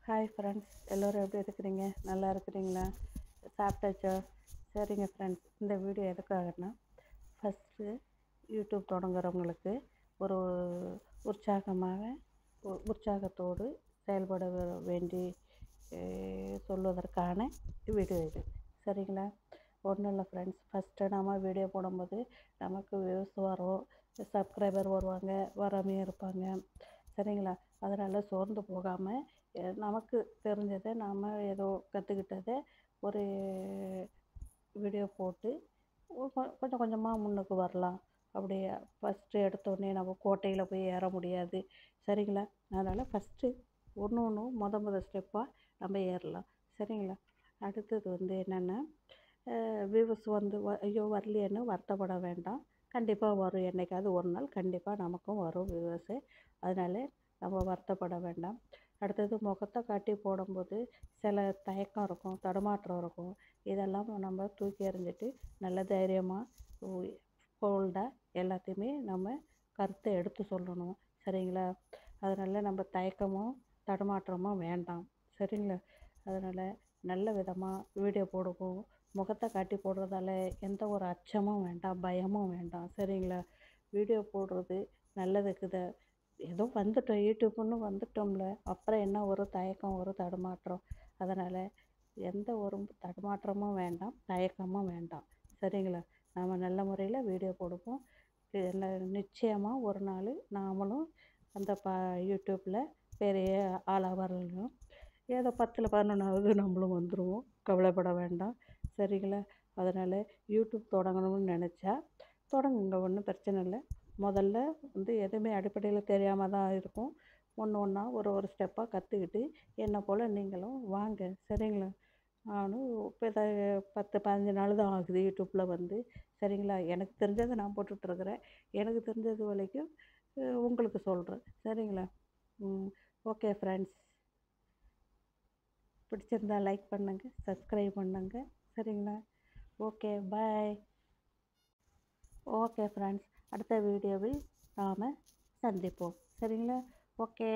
Hi friends, எல்லோரும் எப்படி இருக்கிறீங்க? நல்லா இருக்கிறீங்களா? சாப்பிட்டாச்சா? சரிங்க ஃப்ரெண்ட்ஸ், இந்த வீடியோ எதுக்காகன்னா, ஃபஸ்ட்டு யூடியூப் தொடங்குறவங்களுக்கு ஒரு உற்சாகத்தோடு செயல்பட வேண்டி சொல்வதற்கான வீடியோ இது. சரிங்களா? ஒன்றும் இல்லை ஃப்ரெண்ட்ஸ், ஃபஸ்ட்டு நம்ம வீடியோ போடும்போது நமக்கு வியூஸ் வரும், சப்ஸ்கிரைபர் வருவாங்க, வராமையும் இருப்பாங்க. சரிங்களா? அதனால் சோர்ந்து போகாமல் நமக்கு தெரிஞ்சதை நாம் ஏதோ கற்றுக்கிட்டதை ஒரு வீடியோ போட்டு கொஞ்சம் கொஞ்சமாக முன்னுக்கு வரலாம். அப்படியே ஃபஸ்ட்டு எடுத்தோடனே நம்ம கோட்டையில் போய் ஏற முடியாது. சரிங்களா? அதனால் ஃபஸ்ட்டு ஒன்று முத ஸ்டெப்பாக நம்ம ஏறலாம். சரிங்களா? அடுத்தது என்னென்னா, வியூவர்ஸ் ஐயோ வரலையேன்னு வருத்தப்பட வேண்டாம். கண்டிப்பாக வரும், என்றைக்காவது ஒரு நாள் கண்டிப்பாக நமக்கும் வரும் வியூவர்ஸு. அதனால் நம்ம வருத்தப்பட வேண்டாம். அடுத்தது முகத்தை காட்டி போடும்போது சில தயக்கம் இருக்கும், தடுமாற்றம் இருக்கும். இதெல்லாம் நம்ம தூக்கி எறிஞ்சிட்டு நல்ல தைரியமாக போல்டாக எல்லாத்தையுமே நம்ம கருத்தை எடுத்து சொல்லணும். சரிங்களா? அதனால் நம்ம தயக்கமும் தடுமாற்றமும் வேண்டாம். சரிங்களா? அதனால் நல்ல விதமாக வீடியோ போடுவோம். முகத்தை காட்டி போடுறதால எந்த ஒரு அச்சமும் வேண்டாம், பயமும் வேண்டாம். சரிங்களா? வீடியோ போடுறது நல்லதுக்குது. ஏதோ வந்துட்டோம், யூடியூப்னு வந்துட்டோம்ல, அப்புறம் என்ன ஒரு தயக்கம், ஒரு தடுமாற்றம். அதனால் எந்த ஒரு தடுமாற்றமும் வேண்டாம், தயக்கமும் வேண்டாம். சரிங்களா? நாம் நல்ல முறையில் வீடியோ போடுவோம். நிச்சயமாக ஒரு நாள் நாமளும் அந்த யூடியூப்பில் பெரிய ஆளாக வரணும். ஏதோ 10ல் 11வது நம்மளும் வந்துடுவோம், கவலைப்பட வேண்டாம். சரிங்களா? அதனால் யூடியூப் தொடங்கணும்னு நினச்சா தொடங்குங்க, ஒன்றும் பிரச்சனை இல்லை. முதல்ல எதுவுமே அடிப்படையில் தெரியாமல் தான் இருக்கும். ஒன்று ஒன்றா ஒரு ஸ்டெப்பாக கற்றுக்கிட்டு என்னை போல் நீங்களும் வாங்க. சரிங்களா? நானும் இப்போ 10 15 நாள் தான் ஆகுது யூடியூப்பில். சரிங்களா? எனக்கு தெரிஞ்சதை நான் போட்டுட்ருக்குறேன். எனக்கு தெரிஞ்சது வரைக்கும் உங்களுக்கு சொல்கிறேன். சரிங்களா? ஓகே ஃப்ரெண்ட்ஸ், பிடிச்சிருந்தா லைக் பண்ணுங்கள், சப்ஸ்கிரைப் பண்ணுங்கள். சரிங்களா? ஓகே, பாய். ஓகே ஃப்ரெண்ட்ஸ், அடுத்த வீடியோவில் நாம் சந்திப்போம். சரிங்களா? ஓகே.